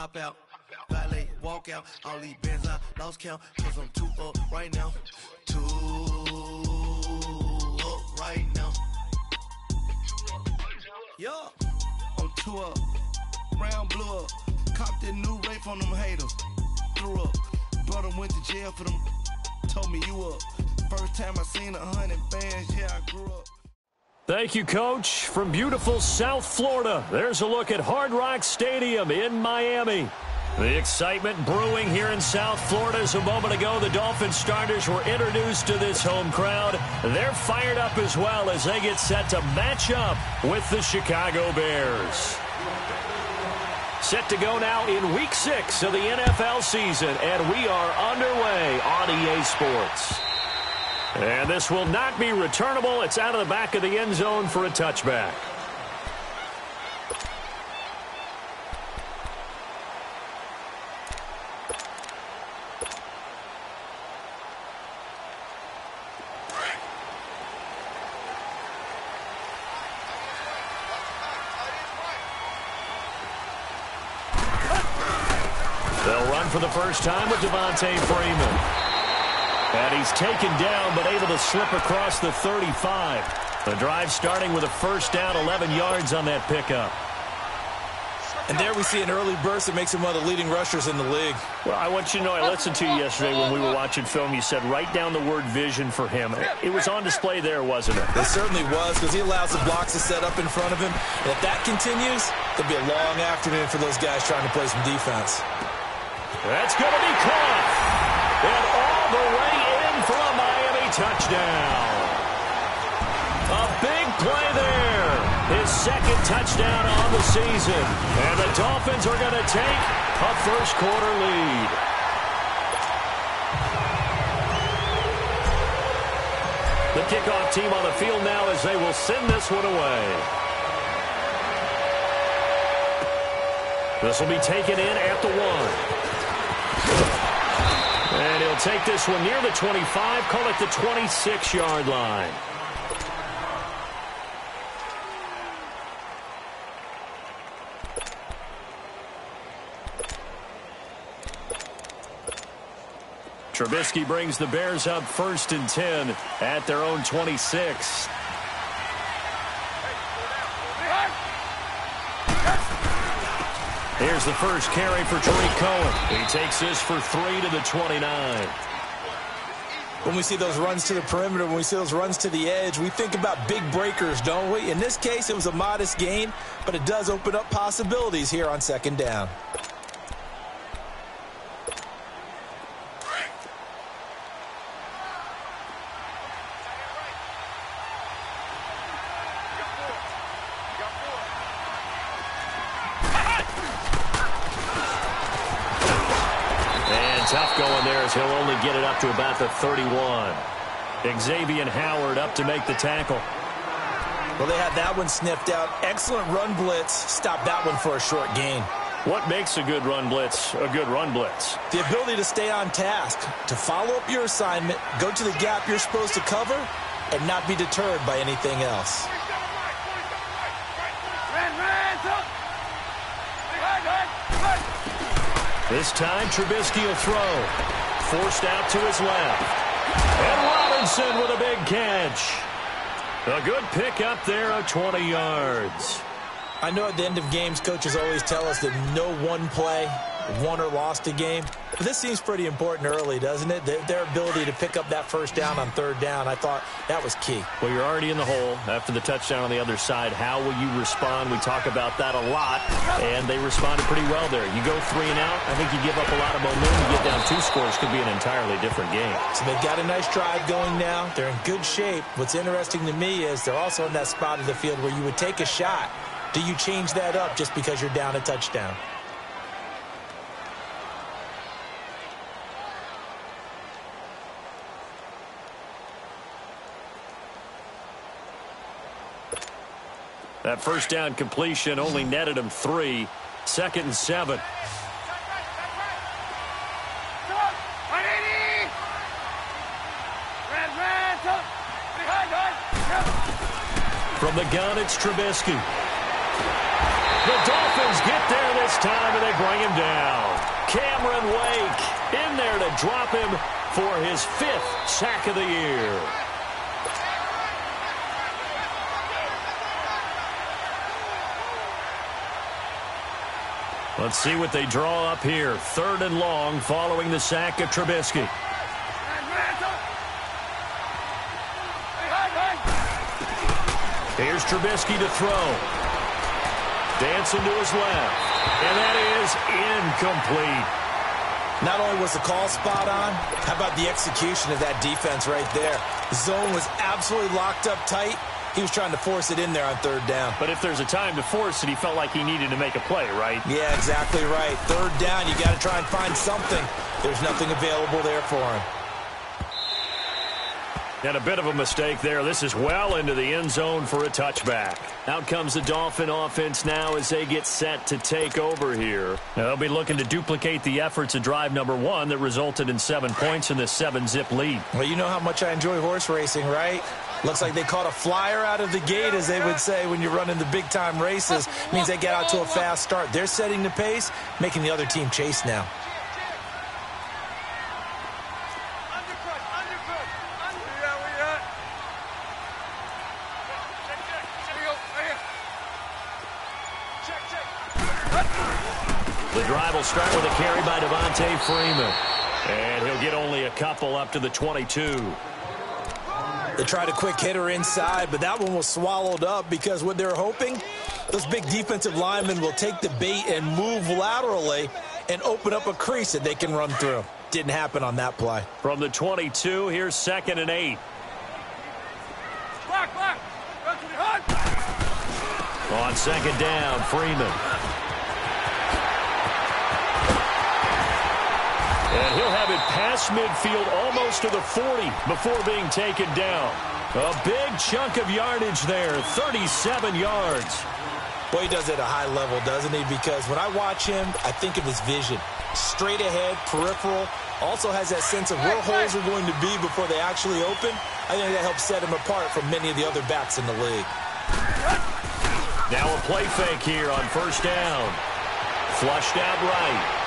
hop out, valet, walk out. All these bands I lost count, cause I'm too up right now. Too up right now. Yeah, I'm too up. Round blew up. Copped that new rape on them haters. Threw up. Brother went to jail for them. Told me you up. First time I seen 100 bands, yeah, I grew up. Thank you, Coach. From beautiful South Florida, there's a look at Hard Rock Stadium in Miami. The excitement brewing here in South Florida as a moment ago. The Dolphins starters were introduced to this home crowd. They're fired up as well as they get set to match up with the Chicago Bears. Set to go now in Week 6 of the NFL season, and we are underway on EA Sports. And this will not be returnable. It's out of the back of the end zone for a touchback. They'll run for the first time with Devontae Freeman. And he's taken down, but able to slip across the 35. The drive starting with a first down, 11 yards on that pickup. And there we see an early burst that makes him one of the leading rushers in the league. Well, I want you to know, I listened to you yesterday when we were watching film. You said write down the word vision for him. It was on display there, wasn't it? It certainly was, because he allows the blocks to set up in front of him. And if that continues, there'll be a long afternoon for those guys trying to play some defense. That's going to be caught. And all the way in for a Miami touchdown. A big play there. His second touchdown on the season. And the Dolphins are going to take a first-quarter lead. The kickoff team on the field now as they will send this one away. This will be taken in at the 1. And he'll take this one near the 25, call it the 26-yard line. Trubisky brings the Bears up 1st and 10 at their own 26. Here's the first carry for Tariq Cohen. He takes this for 3 to the 29. When we see those runs to the perimeter, when we see those runs to the edge, we think about big breakers, don't we? In this case, it was a modest gain, but it does open up possibilities here on 2nd down. Tough going there as he'll only get it up to about the 31. Xavier Howard up to make the tackle. Well, they had that one sniffed out. Excellent run blitz. Stop that one for a short gain. What makes a good run blitz a good run blitz? The ability to stay on task, to follow up your assignment, go to the gap you're supposed to cover, and not be deterred by anything else. This time, Trubisky will throw. Forced out to his left. And Robinson with a big catch. A good pick up there of 20 yards. I know at the end of games, coaches always tell us that no one play won or lost a game. But this seems pretty important early, doesn't it? Their ability to pick up that first down on 3rd down, I thought that was key. Well, you're already in the hole after the touchdown on the other side. How will you respond? We talk about that a lot, and they responded pretty well there. You go 3 and out, I think you give up a lot of momentum. You get down 2 scores, could be an entirely different game. So they've got a nice drive going now. They're in good shape. What's interesting to me is they're also in that spot of the field where you would take a shot. Do you change that up just because you're down a touchdown? That first down completion only netted him 3. 2nd and 7. From the gun, it's Trubisky. The Dolphins get there this time, and they bring him down. Cameron Wake in there to drop him for his 5th sack of the year. Let's see what they draw up here. 3rd and long following the sack of Trubisky. Here's Trubisky to throw. Dancing to his left. And that is incomplete. Not only was the call spot on, how about the execution of that defense right there? The zone was absolutely locked up tight. He was trying to force it in there on 3rd down. But if there's a time to force it, he felt like he needed to make a play, right? Yeah, exactly right. 3rd down, you got to try and find something. There's nothing available there for him. And a bit of a mistake there. This is well into the end zone for a touchback. Out comes the Dolphin offense now as they get set to take over here. They'll be looking to duplicate the efforts of drive number 1 that resulted in 7 points in this 7-zip lead. Well, you know how much I enjoy horse racing, right? Looks like they caught a flyer out of the gate, as they would say when you're running the big-time races. Means they get out to a fast start. They're setting the pace, making the other team chase now. The drive will start with a carry by Devontae Freeman. And he'll get only a couple up to the 22. They tried a quick hitter inside, but that one was swallowed up because what they're hoping, those big defensive linemen will take the bait and move laterally and open up a crease that they can run through. Didn't happen on that play. From the 22, here's 2nd and 8. On 2nd down, Freeman. And he'll have it past midfield almost to the 40 before being taken down. A big chunk of yardage there, 37 yards. Well, he does it at a high level, doesn't he? Because when I watch him, I think of his vision. Straight ahead, peripheral. Also has that sense of where holes are going to be before they actually open. I think that helps set him apart from many of the other backs in the league. Now a play fake here on 1st down. Flushed out right.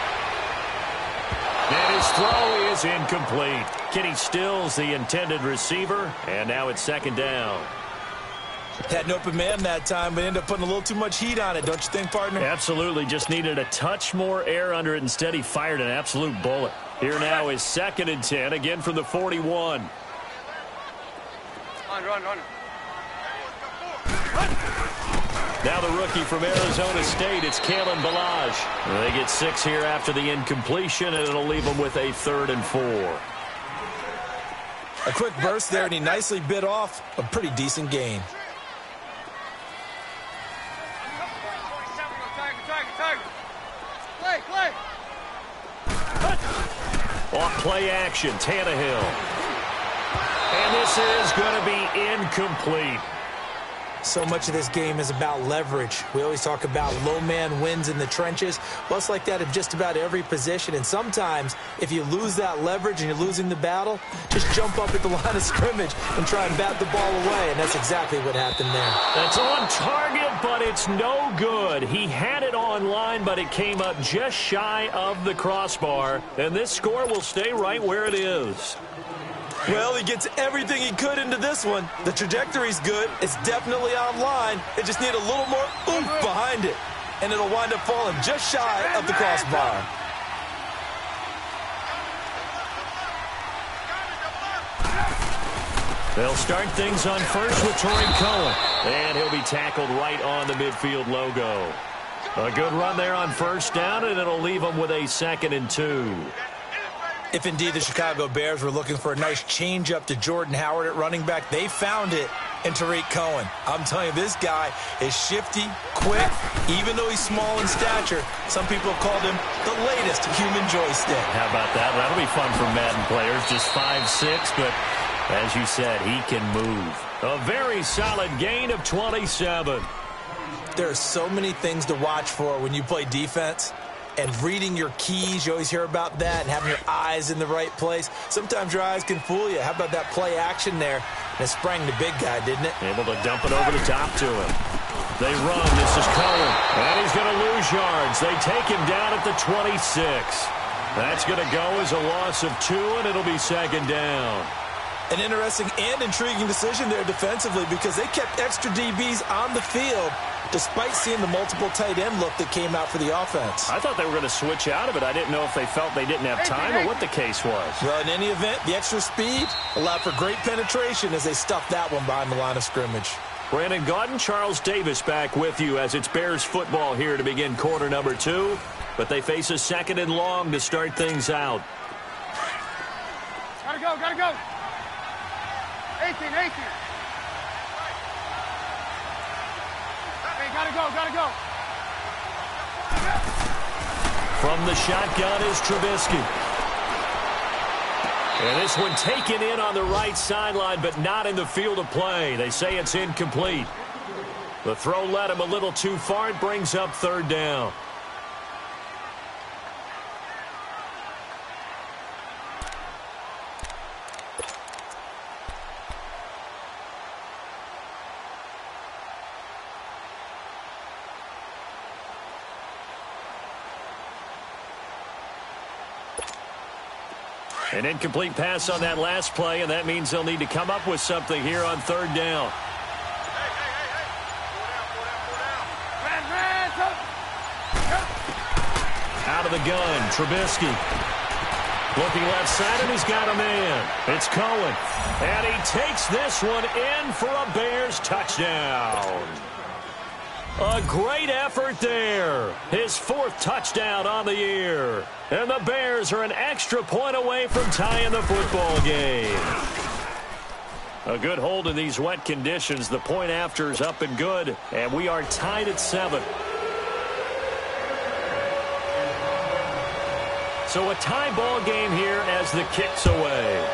And his throw is incomplete. Kenny Stills, the intended receiver, and now it's 2nd down. Had an open man that time, but ended up putting a little too much heat on it, don't you think, partner? Absolutely. Just needed a touch more air under it. Instead, he fired an absolute bullet. Here now is 2nd and 10, again from the 41. Run. Now the rookie from Arizona State, it's Kalen Ballage. They get 6 here after the incompletion, and it'll leave them with a 3rd and 4. A quick burst there, and he nicely bit off a pretty decent gain. Off play action, Tannehill. And this is going to be incomplete. So much of this game is about leverage. We always talk about low man wins in the trenches. Well, it's like that in just about every position. And sometimes, if you lose that leverage and you're losing the battle, just jump up at the line of scrimmage and try and bat the ball away. And that's exactly what happened there. That's on target, but it's no good. He had it on line, but it came up just shy of the crossbar. And this score will stay right where it is. Well, he gets everything he could into this one. The trajectory's good. It's definitely online. It just need a little more oomph behind it. And it'll wind up falling just shy of the crossbar. They'll start things on first with Torrey Cohen. And he'll be tackled right on the midfield logo. A good run there on 1st down, and it'll leave them with a 2nd and 2. If indeed the Chicago Bears were looking for a nice change-up to Jordan Howard at running back, they found it in Tariq Cohen. I'm telling you, this guy is shifty, quick, even though he's small in stature. Some people have called him the latest human joystick. How about that? That'll be fun for Madden players. Just 5'6", but as you said, he can move. A very solid gain of 27. There are so many things to watch for when you play defense. And reading your keys, you always hear about that, and having your eyes in the right place. Sometimes your eyes can fool you. How about that play action there? And it sprang the big guy, didn't it? Able to dump it over the top to him. They run. This is Cohen. And he's going to lose yards. They take him down at the 26. That's going to go as a loss of 2, and it'll be second down. An interesting and intriguing decision there defensively because they kept extra DBs on the field despite seeing the multiple tight end look that came out for the offense. I thought they were going to switch out of it. I didn't know if they felt they didn't have time or what the case was. Well, in any event, the extra speed allowed for great penetration as they stuffed that one behind the line of scrimmage. Brandon Gaudin, Charles Davis back with you as it's Bears football here to begin quarter number 2. But they face a second and long to start things out. Gotta go, gotta go. 18. Hey, gotta go. From the shotgun is Trubisky. And this one taken in on the right sideline, but not in the field of play. They say it's incomplete. The throw led him a little too far. It brings up third down. An incomplete pass on that last play, and that means they'll need to come up with something here on third down. Out of the gun, Trubisky. Looking left side, and he's got a man. It's Cohen. And he takes this one in for a Bears touchdown. A great effort there. His 4th touchdown on the year. And the Bears are an extra point away from tying the football game. A good hold in these wet conditions. The point after is up and good. And we are tied at 7. So a tie ball game here as the kick's away.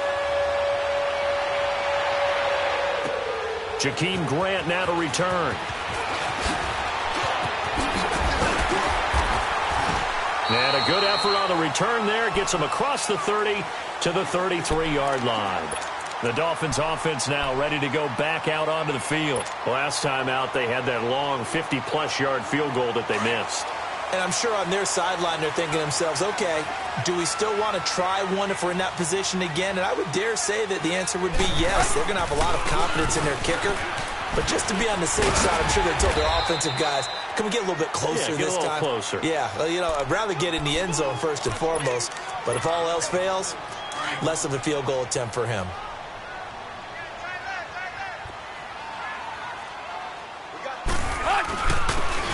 Jakeem Grant now to return. And a good effort on the return there. Gets him across the 30 to the 33-yard line. The Dolphins offense now ready to go back out onto the field. Last time out, they had that long 50-plus yard field goal that they missed. And I'm sure on their sideline they're thinking to themselves, okay, do we still want to try one if we're in that position again? And I would dare say that the answer would be yes. They're going to have a lot of confidence in their kicker. But just to be on the safe side, I'm sure they told their offensive guys, can we get a little bit closer this time? Closer. Yeah, well, you know, I'd rather get in the end zone first and foremost. But if all else fails, less of a field goal attempt for him.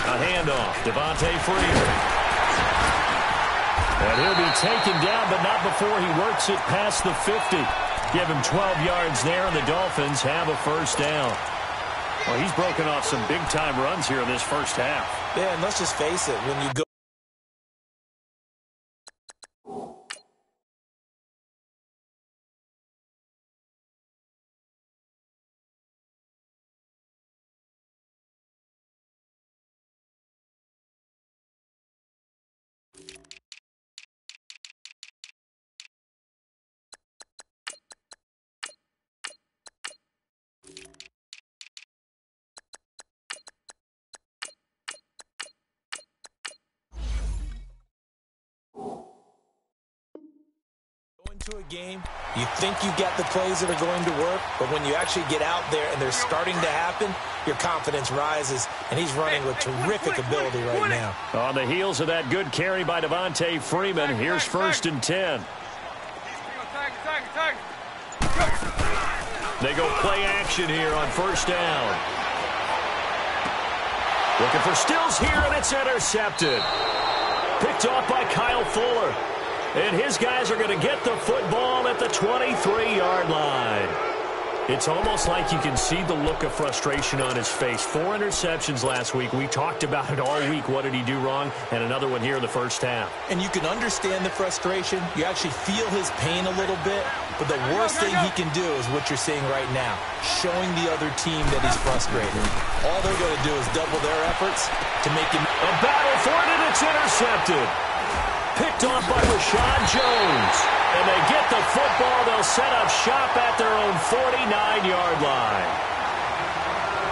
A handoff, Devontae Freeman. And he'll be taken down, but not before he works it past the 50. Give him 12 yards there, and the Dolphins have a first down. Well, he's broken off some big-time runs here in this first half. Yeah, and let's just face it, when you go into a game, you think you got the plays that are going to work, but when you actually get out there and they're starting to happen, your confidence rises, and he's running with terrific ability right now. On the heels of that good carry by Devontae Freeman, here's 1st and 10. They go play action here on first down. Looking for Stills here, and it's intercepted. Picked off by Kyle Fuller. And his guys are going to get the football at the 23-yard line. It's almost like you can see the look of frustration on his face. 4 interceptions last week. We talked about it all week. What did he do wrong? And another one here in the first half. And you can understand the frustration. You actually feel his pain a little bit. But the worst thing he can do is what you're seeing right now, showing the other team that he's frustrated. All they're going to do is double their efforts to make him... A battle for it, and it's intercepted. Picked off by Rashad Jones. And they get the football. They'll set up shop at their own 49-yard line.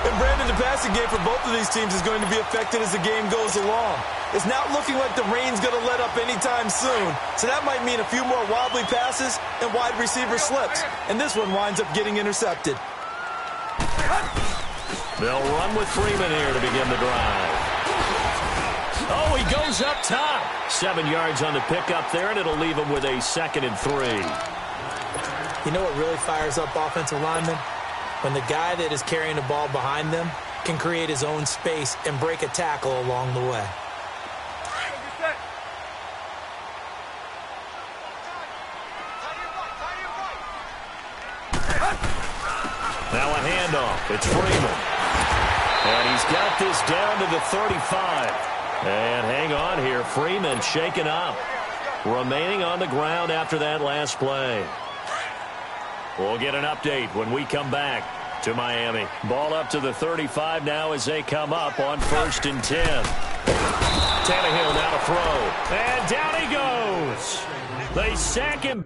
And Brandon, the passing game for both of these teams is going to be affected as the game goes along. It's not looking like the rain's going to let up anytime soon, so that might mean a few more wobbly passes and wide receiver slips. And this one winds up getting intercepted. They'll run with Freeman here to begin the drive. Oh, he goes up top. 7 yards on the pickup there, and it'll leave him with a 2nd and 3. You know what really fires up offensive linemen? When the guy that is carrying the ball behind them can create his own space and break a tackle along the way. Now a handoff. It's Freeman. And he's got this down to the 35. And hang on here. Freeman shaken up. Remaining on the ground after that last play. We'll get an update when we come back to Miami. Ball up to the 35 now as they come up on 1st and 10. Tannehill now to throw. And down he goes. They sack him.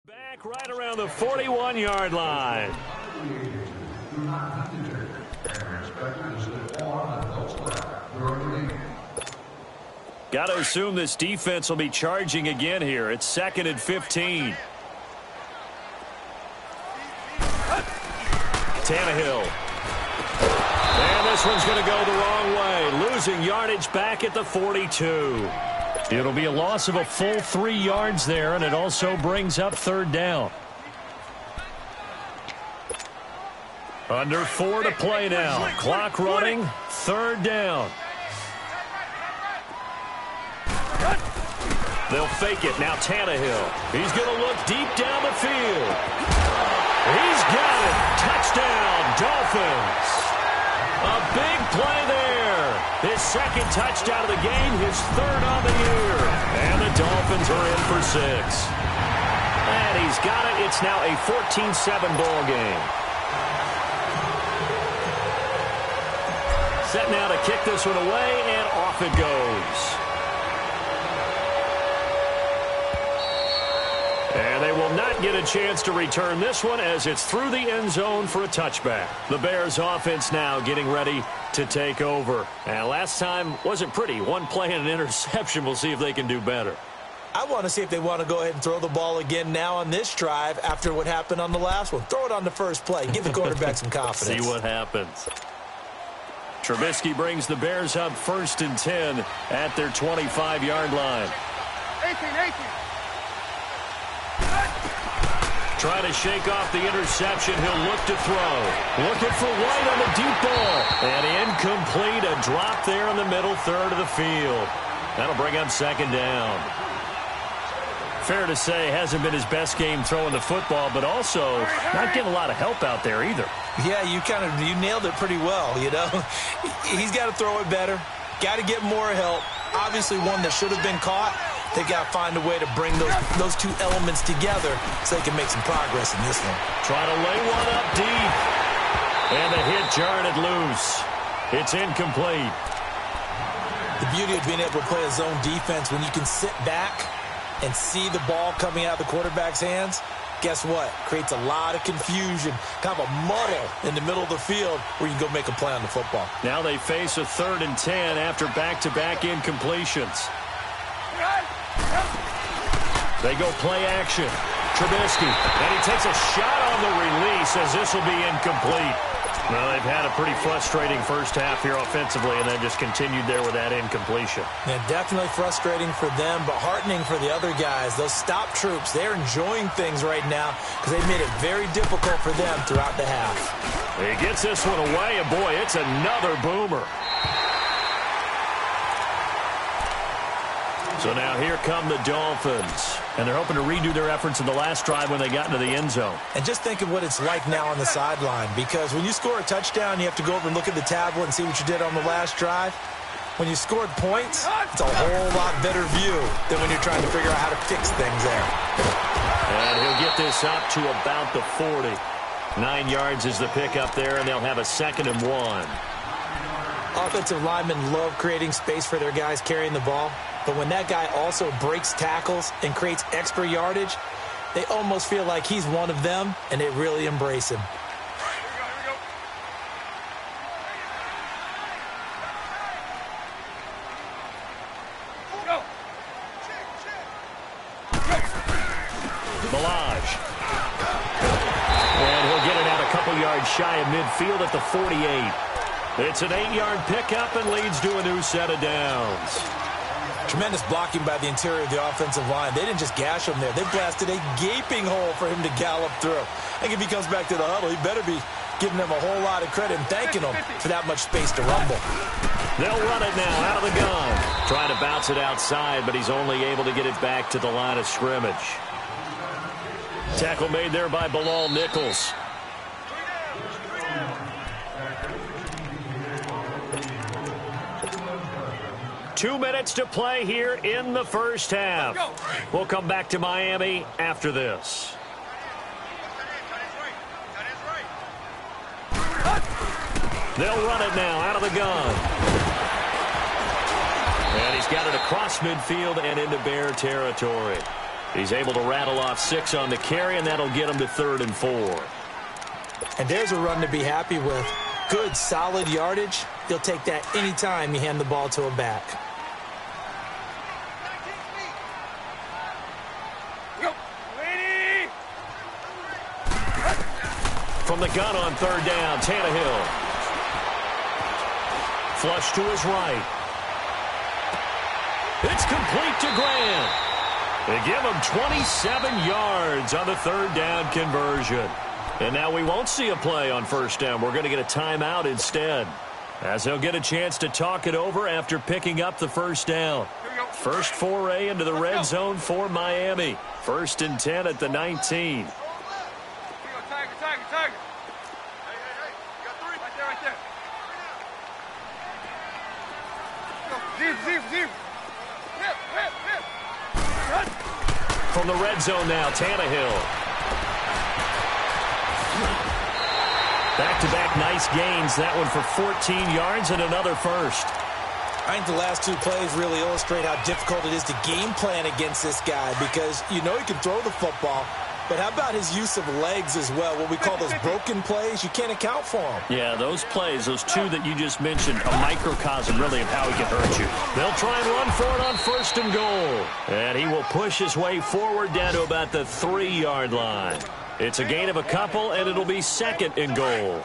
Back right around the 41-yard line. Got to assume this defense will be charging again here. It's 2nd and 15. Tannehill. And this one's going to go the wrong way. Losing yardage back at the 42. It'll be a loss of a full 3 yards there, and it also brings up 3rd down. Under 4 to play now. Clock running. 3rd down. They'll fake it. Now Tannehill. He's going to look deep down the field. He's got it. Touchdown, Dolphins. A big play there. His 2nd touchdown of the game, his 3rd on the year. And the Dolphins are in for 6. And he's got it. It's now a 14-7 ball game. Set now to kick this one away, and off it goes. And they will not get a chance to return this one as it's through the end zone for a touchback. The Bears offense now getting ready to take over. And last time wasn't pretty. 1 play and an interception. We'll see if they can do better. I want to see if they want to go ahead and throw the ball again now on this drive after what happened on the last one. Throw it on the first play. Give the quarterback some confidence. See what happens. Trubisky brings the Bears up 1st and 10 at their 25-yard line. 18. Trying to shake off the interception. He'll look to throw. Looking for White on the deep ball. And incomplete. A drop there in the middle 3rd of the field. That'll bring up 2nd down. Fair to say, hasn't been his best game throwing the football, but also not getting a lot of help out there either. Yeah, you nailed it pretty well, you know. He's got to throw it better. Got to get more help. Obviously one that should have been caught. They got to find a way to bring those 2 elements together so they can make some progress in this one. Trying to lay one up deep. And the hit jarred it loose. It's incomplete. The beauty of being able to play a zone defense when you can sit back and see the ball coming out of the quarterback's hands, guess what? Creates a lot of confusion, kind of a muddle in the middle of the field where you can go make a play on the football. Now they face a 3rd and 10 after back-to-back incompletions. They go play action. Trubisky, and he takes a shot on the release as this will be incomplete. Well, they've had a pretty frustrating first half here offensively, and then just continued there with that incompletion. Yeah, definitely frustrating for them, but heartening for the other guys. Those stop troops, they're enjoying things right now because they've made it very difficult for them throughout the half. He gets this one away, and boy, it's another boomer. So now here come the Dolphins. And they're hoping to redo their efforts in the last drive when they got into the end zone. And just think of what it's like now on the sideline, because when you score a touchdown, you have to go over and look at the tablet and see what you did on the last drive. When you scored points, it's a whole lot better view than when you're trying to figure out how to fix things there. And he'll get this up to about the 40. 9 yards is the pickup there, and they'll have a 2nd and 1. Oh, Offensive linemen love creating space for their guys carrying the ball, but when that guy also breaks tackles and creates extra yardage, they almost feel like he's one of them, and they really embrace him. Milage. And he'll get it out a couple yards shy of midfield at the 48. It's an 8-yard pickup and leads to a new set of downs. Tremendous blocking by the interior of the offensive line. They didn't just gash him there. They blasted a gaping hole for him to gallop through. I think if he comes back to the huddle, he better be giving them a whole lot of credit and thanking them for that much space to rumble. They'll run it now out of the gun. Trying to bounce it outside, but he's only able to get it back to the line of scrimmage. Tackle made there by Bilal Nichols. Two minutes to play here in the first half. We'll come back to Miami after this. They'll run it now out of the gun. And he's got it across midfield and into Bear territory. He's able to rattle off 6 on the carry, and that'll get him to 3rd and 4. And there's a run to be happy with. Good, solid yardage. He'll take that anytime you hand the ball to a back. From the gun on 3rd down, Tannehill. Flush to his right. It's complete to Grant. They give him 27 yards on the 3rd down conversion. And now we won't see a play on 1st down. We're going to get a timeout instead, as they'll get a chance to talk it over after picking up the 1st down. First foray into the red zone for Miami. 1st and 10 at the 19. From the red zone now, Tannehill. Back-to-back nice gains. That one for 14 yards and another first. I think the last 2 plays really illustrate how difficult it is to game plan against this guy, because you know he can throw the football, but how about his use of legs as well? What we call those broken plays, you can't account for them. Yeah, those plays, those 2 that you just mentioned, a microcosm really of how he can hurt you. They'll try and run for it on 1st and goal. And he will push his way forward down to about the 3-yard line. It's a gain of a couple, and it'll be 2nd and goal.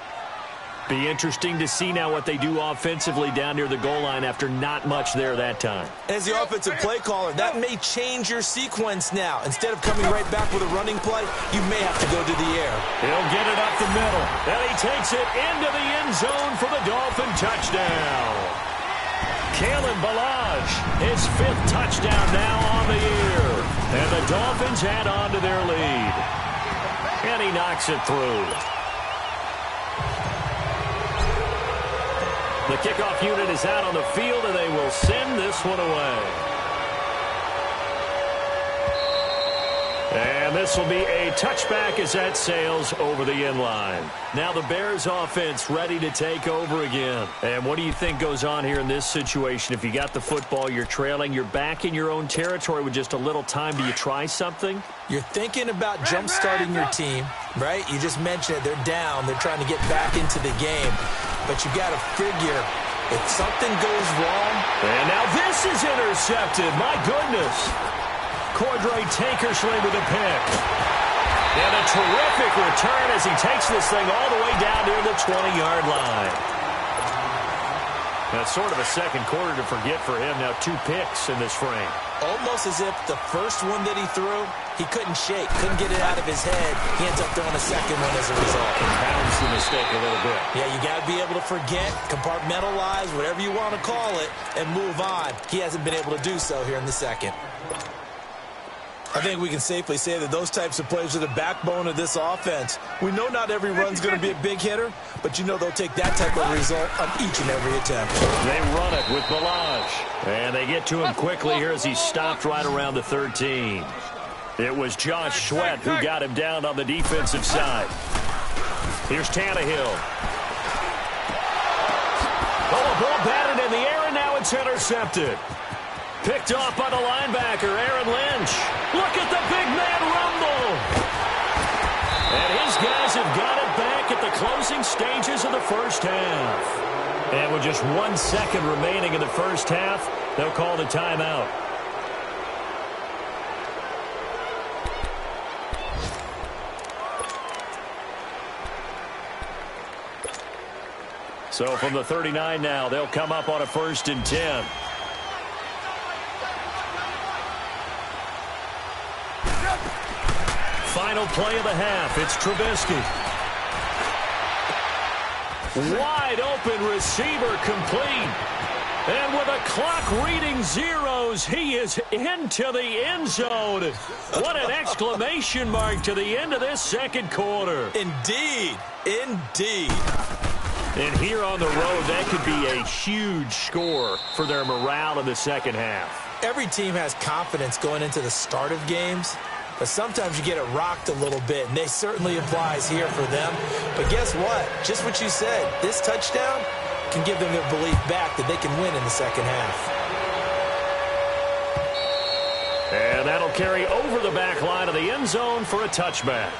Be interesting to see now what they do offensively down near the goal line after not much there that time. As the offensive play caller, that may change your sequence now. Instead of coming right back with a running play, you may have to go to the air. He'll get it up the middle, and he takes it into the end zone for the Dolphin touchdown. Kalen Ballage, his 5th touchdown now on the year. And the Dolphins add on to their lead. And he knocks it through. The kickoff unit is out on the field, and they will send this one away. And this will be a touchback as that sails over the end line. Now the Bears offense ready to take over again. And what do you think goes on here in this situation? If you got the football, you're trailing, you're back in your own territory with just a little time. Do you try something? You're thinking about jump-starting your team, right? You just mentioned it. They're down. They're trying to get back into the game. But you got to figure, if something goes wrong. And now this is intercepted. My goodness. Cordray Tankersley with a pick. And a terrific return as he takes this thing all the way down near the 20-yard line. That's sort of a second quarter to forget for him. Now 2 picks in this frame. Almost as if the first one that he threw, he couldn't shake, couldn't get it out of his head. He ends up throwing a second one as a result. Compounds the mistake a little bit. Yeah, you got to be able to forget, compartmentalize, whatever you want to call it, and move on. He hasn't been able to do so here in the second. I think we can safely say that those types of plays are the backbone of this offense. We know not every run's going to be a big hitter, but you know they'll take that type of result on each and every attempt. They run it with Ballage. And they get to him quickly here as he's stopped right around the 13. It was Josh Sweat who got him down on the defensive side. Here's Tannehill. Oh, a ball back it's intercepted. Picked off by the linebacker, Aaron Lynch. Look at the big man rumble. And his guys have got it back at the closing stages of the first half. And with just 1 second remaining in the first half, they'll call the timeout. So from the 39 now, they'll come up on a 1st and 10. Final play of the half. It's Trubisky. Wide open receiver complete. And with a clock reading zeros, he is into the end zone. What an exclamation mark to the end of this second quarter. Indeed. Indeed. And here on the road, that could be a huge score for their morale in the second half. Every team has confidence going into the start of games, but sometimes you get it rocked a little bit, and it certainly applies here for them. But guess what? Just what you said, this touchdown can give them their belief back that they can win in the second half. And that'll carry over the back line of the end zone for a touchback.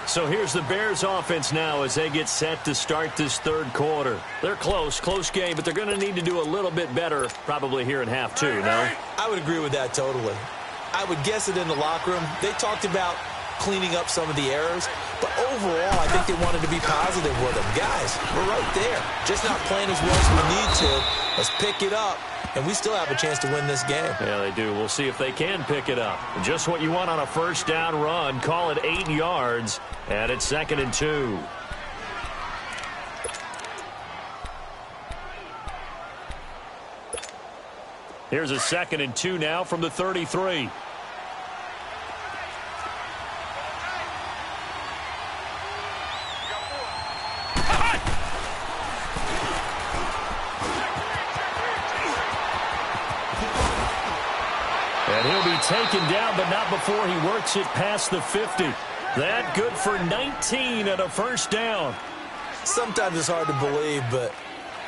So here's the Bears offense now as they get set to start this third quarter. They're close game, but they're going to need to do a little bit better probably here in half two, no? I would agree with that totally. I would guess it in the locker room. They talked about cleaning up some of the errors, but overall I think they wanted to be positive with them. Guys, we're right there. Just not playing as well as we need to. Let's pick it up, and we still have a chance to win this game. Yeah, they do. We'll see if they can pick it up. Just what you want on a first down run. Call it 8 yards, and it's 2nd and 2. Here's a 2nd and 2 now from the 33. And he'll be taken down, but not before he works it past the 50. That good for 19 and a first down. Sometimes it's hard to believe, but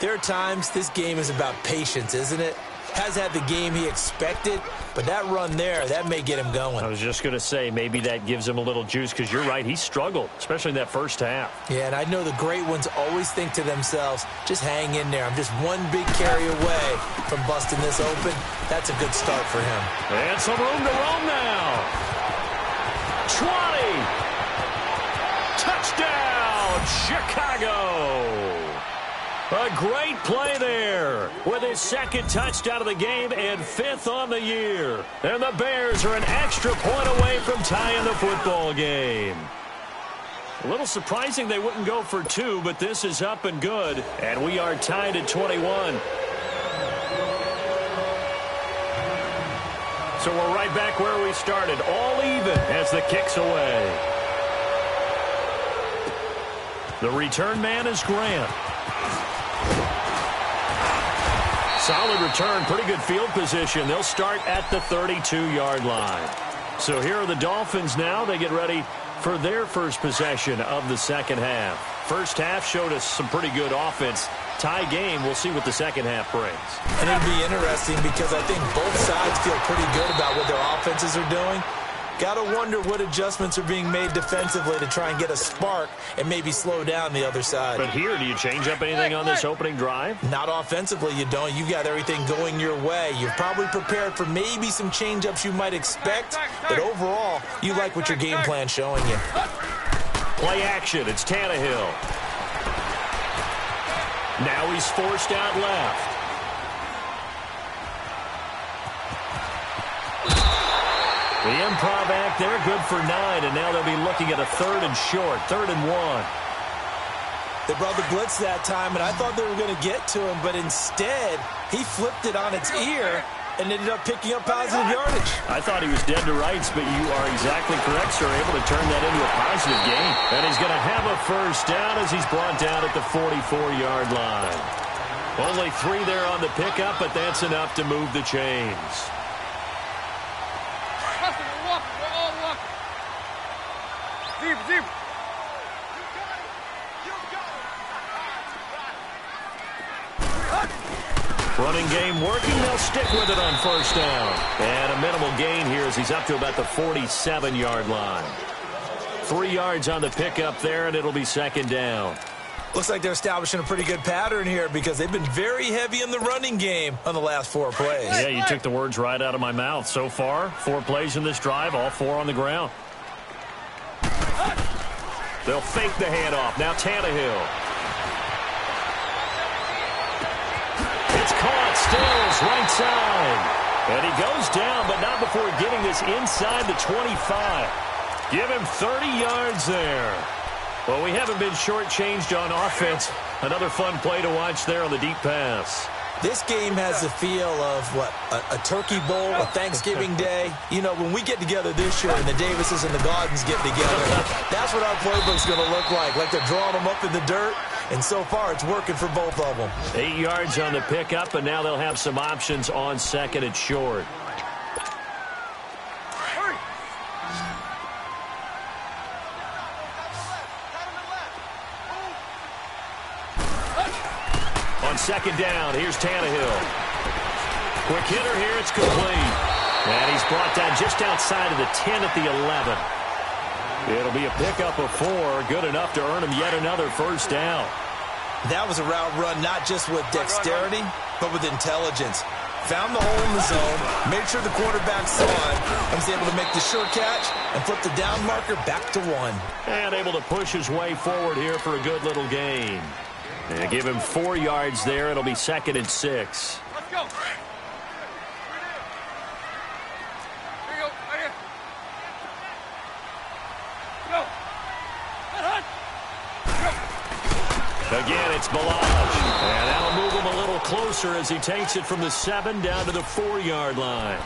there are times this game is about patience, isn't it? Has had the game he expected, but that run there, that may get him going. I was just going to say, maybe that gives him a little juice, because you're right, he struggled, especially in that first half. Yeah, and I know the great ones always think to themselves, just hang in there. I'm just one big carry away from busting this open. That's a good start for him. And some room to roam now. 20. Touchdown, Chicago. A great play there with his 2nd touchdown of the game and 5th on the year. And the Bears are an extra point away from tying the football game. A little surprising they wouldn't go for 2, but this is up and good. And we are tied at 21. So we're right back where we started, all even as the kick's away. The return man is Grant. Solid return, pretty good field position. They'll start at the 32-yard line. So here are the Dolphins now. They get ready for their first possession of the second half. First half showed us some pretty good offense. Tie game, we'll see what the second half brings. And it'll be interesting because I think both sides feel pretty good about what their offenses are doing. Got to wonder what adjustments are being made defensively to try and get a spark and maybe slow down the other side. But here, do you change up anything on this opening drive? Not offensively, you don't. You've got everything going your way. You're probably prepared for maybe some change-ups you might expect, but overall, you like what your game plan's showing you. Play action. It's Tannehill. Now he's forced out left. The improv act there, good for 9, and now they'll be looking at a 3rd and short, 3rd and 1. They brought the blitz that time, and I thought they were going to get to him, but instead, he flipped it on its ear and ended up picking up positive yardage. I thought he was dead to rights, but you are exactly correct, sir, able to turn that into a positive gain. And he's going to have a first down as he's brought down at the 44-yard line. Only 3 there on the pickup, but that's enough to move the chains. Deep. Running game working. They'll stick with it on first down. And a minimal gain here as he's up to about the 47-yard line. 3 yards on the pickup there, and it'll be second down. Looks like they're establishing a pretty good pattern here because they've been very heavy in the running game on the last 4 plays. Yeah, you took the words right out of my mouth. So far, 4 plays in this drive, all 4 on the ground. They'll fake the handoff. Now Tannehill. It's caught. Stills right side. And he goes down, but not before getting this inside the 25. Give him 30 yards there. Well, we haven't been shortchanged on offense. Another fun play to watch there on the deep pass. This game has the feel of, a turkey bowl, a Thanksgiving day. You know, when we get together this year and the Davises and the Gardens get together, that's what our playbook's going to look like. Like they're drawing them up in the dirt, and so far it's working for both of them. 8 yards on the pickup, and now they'll have some options on second and short. Second down, here's Tannehill. Quick hitter here, it's complete. And he's brought down just outside of the 10 at the 11. It'll be a pickup of 4, good enough to earn him yet another first down. That was a route run not just with dexterity, but with intelligence. Found the hole in the zone, made sure the quarterback saw it, and was able to make the sure catch and flip the down marker back to 1. And able to push his way forward here for a good little gain. They give him 4 yards there. It'll be second and 6. Let's go. Here you go. Right here. Go. Go. Again, it's Balaj. And that'll move him a little closer as he takes it from the 7 down to the 4-yard line.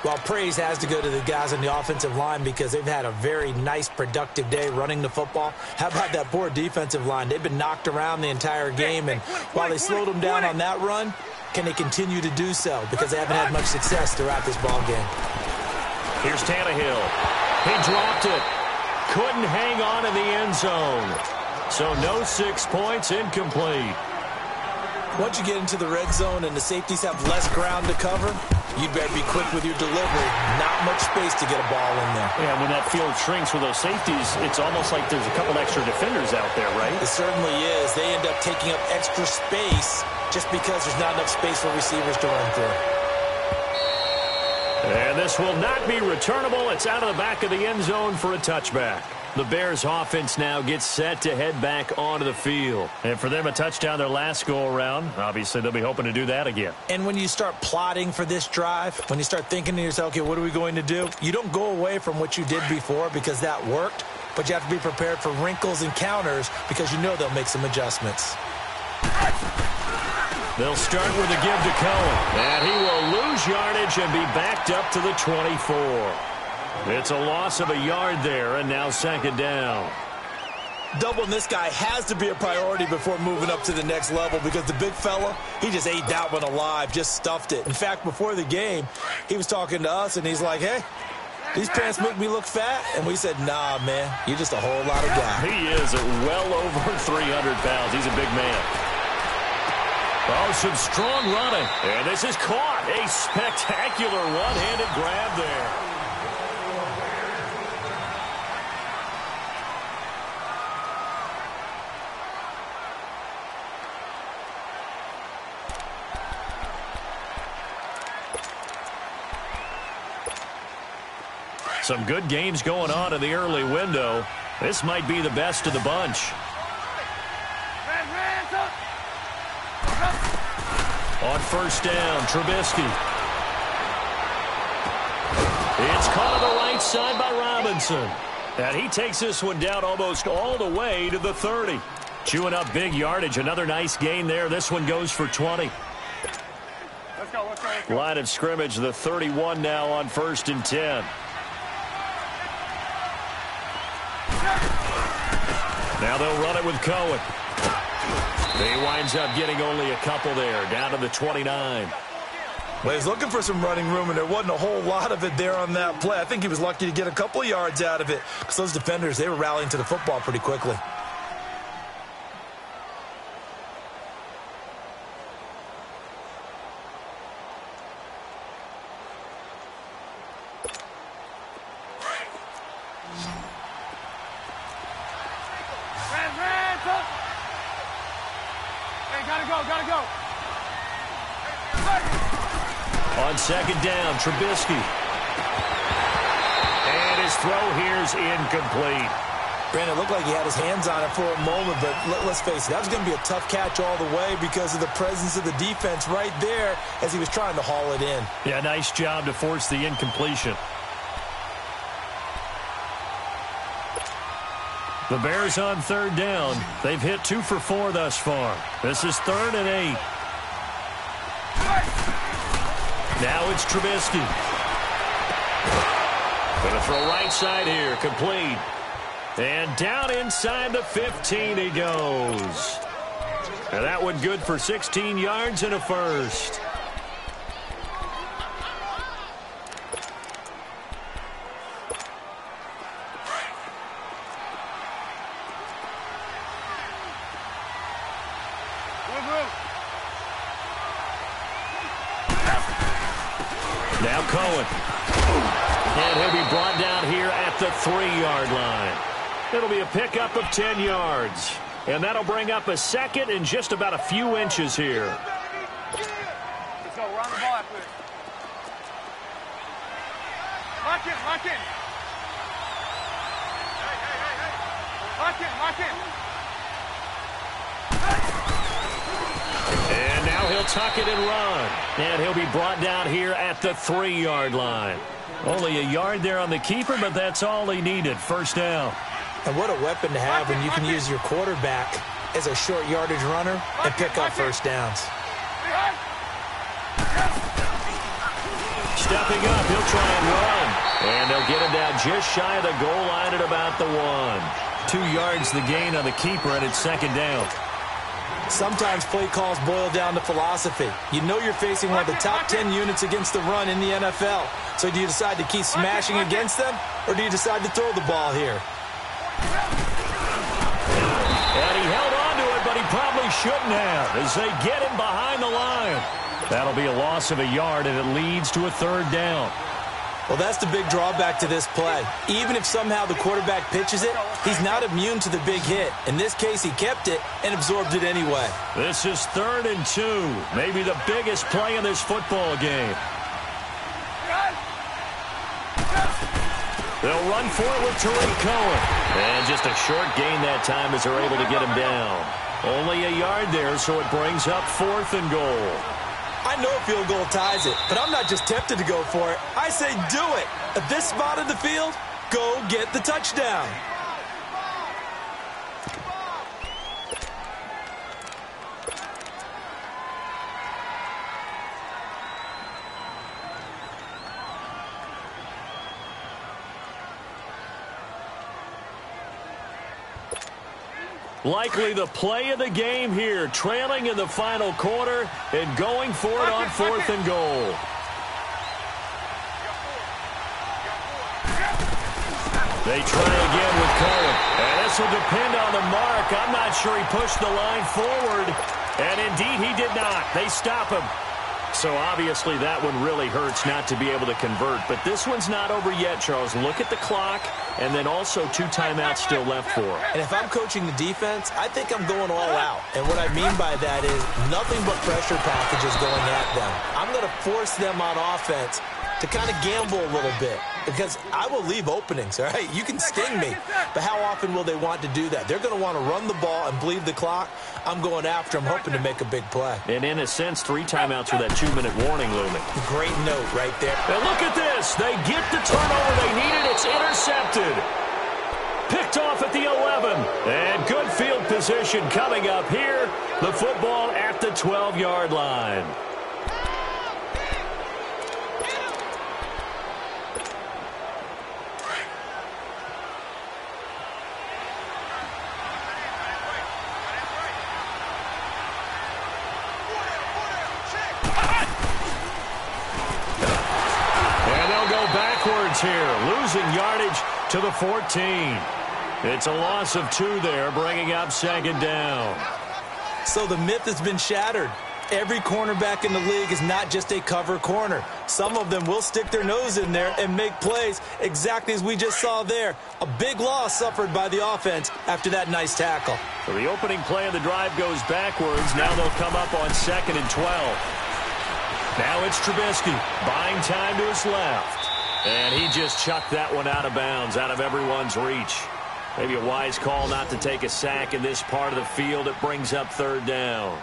Well, praise has to go to the guys on the offensive line because they've had a very nice, productive day running the football. How about that poor defensive line? They've been knocked around the entire game, and while they slowed them down on that run, can they continue to do so? Because they haven't had much success throughout this ball game. Here's Tannehill. He dropped it. Couldn't hang on in the end zone. So no 6 points, incomplete. Once you get into the red zone and the safeties have less ground to cover, you'd better be quick with your delivery. Not much space to get a ball in there. Yeah, when that field shrinks with those safeties, it's almost like there's a couple extra defenders out there, right? It certainly is. They end up taking up extra space just because there's not enough space for receivers to run through. And this will not be returnable. It's out of the back of the end zone for a touchback. The Bears offense now gets set to head back onto the field. And for them, a touchdown their last go-around. Obviously, they'll be hoping to do that again. And when you start plotting for this drive, when you start thinking to yourself, okay, what are we going to do? You don't go away from what you did before because that worked, but you have to be prepared for wrinkles and counters because you know they'll make some adjustments. They'll start with a give to Cohen. And he will lose yardage and be backed up to the 24. It's a loss of a yard there, and now second down. Doubling this guy has to be a priority before moving up to the next level because the big fella, he just ate that one alive, just stuffed it. In fact, before the game, he was talking to us, and he's like, hey, these pants make me look fat. And we said, nah, man, you're just a whole lot of guy. He is well over 300 pounds. He's a big man. Oh, some strong running. And this is caught. A spectacular one-handed grab there. Some good games going on in the early window. This might be the best of the bunch. On first down, Trubisky. It's caught on the right side by Robinson. And he takes this one down almost all the way to the 30. Chewing up big yardage. Another nice gain there. This one goes for 20. Let's go. Line of scrimmage, the 31 now on first and 10. Now they'll run it with Cohen. He winds up getting only a couple there, down to the 29. Well, he's looking for some running room, and there wasn't a whole lot of it there on that play. I think he was lucky to get a couple of yards out of it because those defenders, they were rallying to the football pretty quickly. Gotta go. On second down, Trubisky. And his throw here's incomplete. Brandon, it looked like he had his hands on it for a moment, but let's face it, that was going to be a tough catch all the way because of the presence of the defense right there as he was trying to haul it in. Yeah, nice job to force the incompletion. The Bears on third down. They've hit 2 for 4 thus far. This is 3rd and 8. Now it's Trubisky. Going to throw right side here. Complete. And down inside the 15 he goes. And that one good for 16 yards and a first. Now Cohen. And he'll be brought down here at the 3-yard line. It'll be a pickup of 10 yards. And that'll bring up a second and just about a few inches here. Let's go. We're on the ball after this. Lock in. Lock in. And now he'll tuck it and run. And he'll be brought down here at the 3-yard line. Only a yard there on the keeper, but that's all he needed. First down. And what a weapon to have when you can use your quarterback as a short yardage runner and pick up first downs. Stepping up, he'll try and run. And they'll get him down just shy of the goal line at about the 1. 2 yards the gain on the keeper, and it's second down. Sometimes play calls boil down to philosophy. You know you're facing one of the top 10 units against the run in the NFL. So do you decide to keep smashing against them, or do you decide to throw the ball here? And he held on to it, but he probably shouldn't have as they get him behind the line. That'll be a loss of a yard, and it leads to a 3rd down. Well, that's the big drawback to this play. Even if somehow the quarterback pitches it, he's not immune to the big hit. In this case, he kept it and absorbed it anyway. This is 3rd and 2, maybe the biggest play in this football game. They'll run for it with Tariq Cohen. And just a short gain that time as they're able to get him down. Only a yard there, so it brings up 4th and goal. I know a field goal ties it, but I'm not just tempted to go for it. I say do it. At this spot of the field, go get the touchdown. Likely the play of the game here, trailing in the final quarter and going for it on 4th and goal. They try again with Cohen. And this will depend on the mark. I'm not sure he pushed the line forward. And indeed he did not. They stop him. So obviously that one really hurts not to be able to convert. But this one's not over yet, Charles. Look at the clock, and then also 2 timeouts still left for him. And if I'm coaching the defense, I think I'm going all out. And what I mean by that is nothing but pressure packages going at them. I'm going to force them on offense to kind of gamble a little bit because I will leave openings, all right? You can sting me, but how often will they want to do that? They're going to want to run the ball and bleed the clock. I'm going after them, hoping to make a big play. And in a sense, 3 timeouts with that 2-minute warning looming. Great note right there. And look at this. They get the turnover they needed. It's intercepted. Picked off at the 11. And good field position coming up here. The football at the 12-yard line. Here, losing yardage to the 14. It's a loss of 2 there, bringing up second down. So the myth has been shattered. Every cornerback in the league is not just a cover corner. Some of them will stick their nose in there and make plays exactly as we just saw there. A big loss suffered by the offense after that nice tackle. So the opening play of the drive goes backwards. Now they'll come up on 2nd and 12. Now it's Trubisky buying time to his left. And he just chucked that one out of bounds, out of everyone's reach. Maybe a wise call not to take a sack in this part of the field. It brings up 3rd down.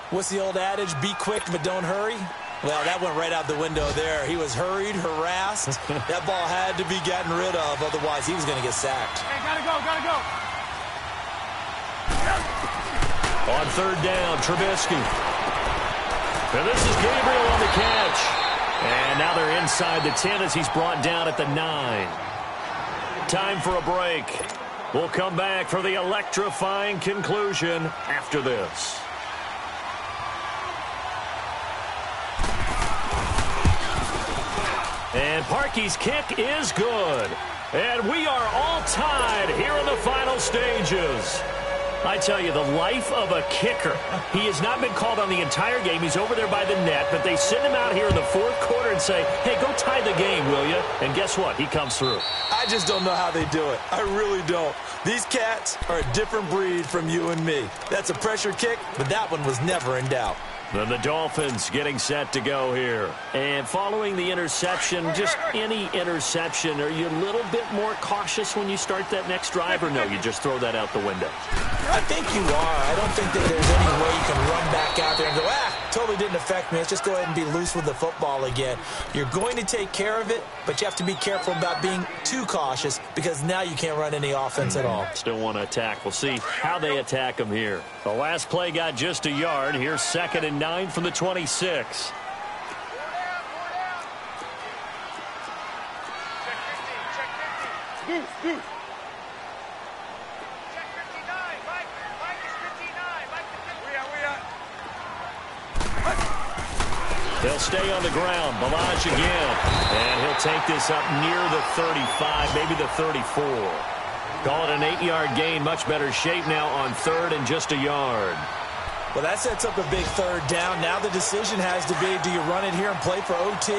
What's the old adage? Be quick, but don't hurry? Well, that went right out the window there. He was hurried, harassed. That ball had to be gotten rid of. Otherwise, he was going to get sacked. Hey, gotta go, gotta go. On 3rd down, Trubisky. And this is Gabriel on the catch. And now they're inside the 10 as he's brought down at the 9. Time for a break. We'll come back for the electrifying conclusion after this. And Parkey's kick is good. And we are all tied here in the final stages. I tell you, the life of a kicker. He has not been called on the entire game. He's over there by the net, but they send him out here in the 4th quarter and say, hey, go tie the game, will you? And guess what? He comes through. I just don't know how they do it. I really don't. These cats are a different breed from you and me. That's a pressure kick, but that one was never in doubt. Then the Dolphins getting set to go here. And following the interception, just any interception, are you a little bit more cautious when you start that next drive, or no, you just throw that out the window? I think you are. I don't think that there's any way you can run back out there and go, totally didn't affect me. Let's just go ahead and be loose with the football again. You're going to take care of it, but you have to be careful about being too cautious because now you can't run any offense at all. Still want to attack. We'll see how they attack them here. The last play got just a yard. Here's 2nd and 9 from the 26. Check 15, check 15. Deuce, deuce. Check 59, Mike. Mike is 59. Mike is 59. We are. They'll stay on the ground. Balaj again. And he'll take this up near the 35, maybe the 34. Call it an 8-yard gain. Much better shape now on 3rd and just a yard. Well, that sets up a big 3rd down. Now the decision has to be, do you run it here and play for OT,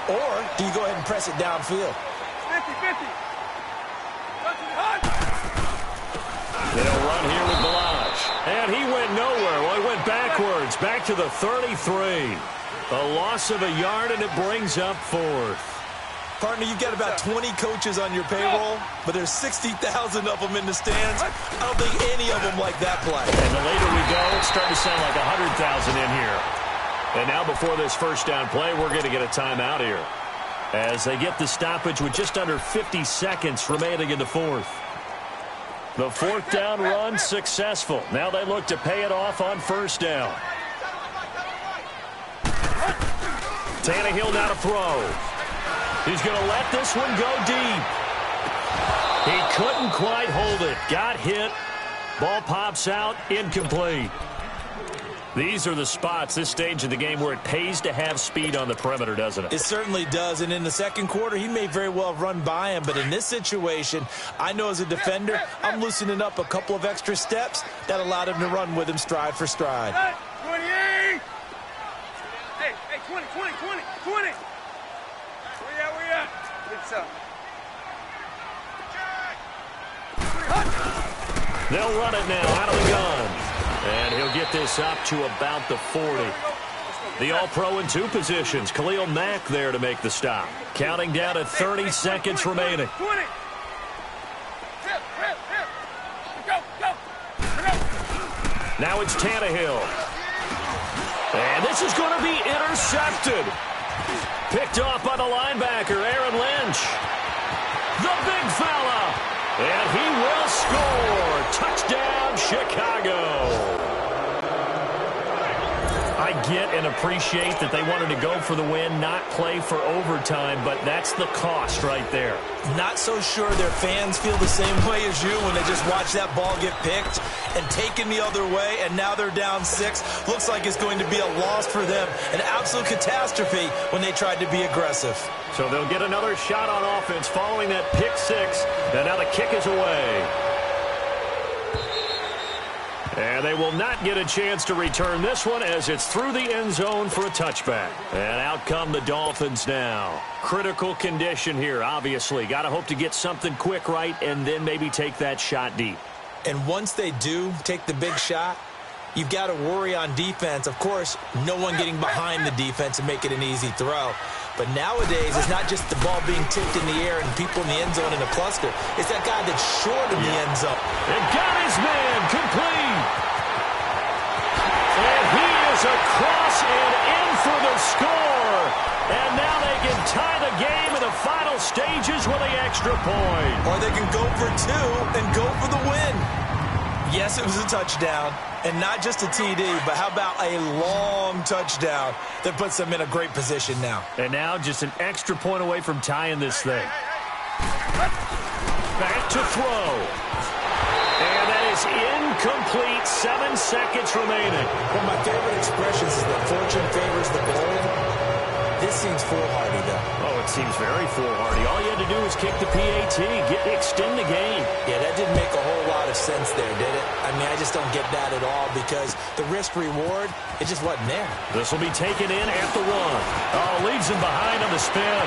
or do you go ahead and press it downfield? 50-50. They'll run here with Balaj. And he went nowhere. Well, he went backwards, back to the 33. A loss of a yard, and it brings up 4th. Partner, you've got about 20 coaches on your payroll, but there's 60,000 of them in the stands. I don't think any of them like that play. And the later we go, it's starting to sound like 100,000 in here. And now before this 1st down play, we're going to get a timeout here as they get the stoppage with just under 50 seconds remaining in the 4th. The 4th down run successful. Now they look to pay it off on 1st down. Tannehill now to throw. He's going to let this one go deep. He couldn't quite hold it. Got hit. Ball pops out. Incomplete. These are the spots, this stage of the game, where it pays to have speed on the perimeter, doesn't it? It certainly does. And in the 2nd quarter, he may very well run by him. But in this situation, I know as a defender, I'm loosening up a couple of extra steps that allowed him to run with him stride for stride. 28. Hey, 20. Where you at? It's up. They'll run it now out of the gun. And he'll get this up to about the 40. The All-Pro in 2 positions. Khalil Mack there to make the stop. Counting down to 30 seconds remaining. 20. Go. Now it's Tannehill. And this is going to be intercepted. Picked off by the linebacker, Aaron Lynch. The big fella. And he will score. Touchdown, Chicago. I get and appreciate that they wanted to go for the win, not play for overtime, but that's the cost right there. Not so sure their fans feel the same way as you when they just watch that ball get picked and taken the other way, and now they're down 6. Looks like it's going to be a loss for them. An absolute catastrophe when they tried to be aggressive. So they'll get another shot on offense following that pick 6, and now the kick is away. And they will not get a chance to return this one as it's through the end zone for a touchback. And out come the Dolphins now. Critical condition here, obviously. Got to hope to get something quick right and then maybe take that shot deep. And once they do take the big shot, you've got to worry on defense. Of course, no one getting behind the defense and make it an easy throw. But nowadays, it's not just the ball being tipped in the air and people in the end zone in a cluster. It's that guy that's short of the end zone. And got his man complete. And he is across and in for the score. And now they can tie the game in the final stages with the extra point. Or they can go for two and go for the win. Yes, it was a touchdown, and not just a TD, but how about a long touchdown that puts them in a great position now. And now just an extra point away from tying this thing. Back to throw. And that is incomplete. 7 seconds remaining. One of my favorite expressions is that fortune favors the bold. This seems foolhardy, though. Oh, it seems very foolhardy. All you had to do was kick the PAT, extend the game. Yeah, that didn't make a whole lot of sense there, did it? I mean, I just don't get that at all because the risk-reward, it just wasn't there. This will be taken in at the 1. Oh, leaves him behind on the spin.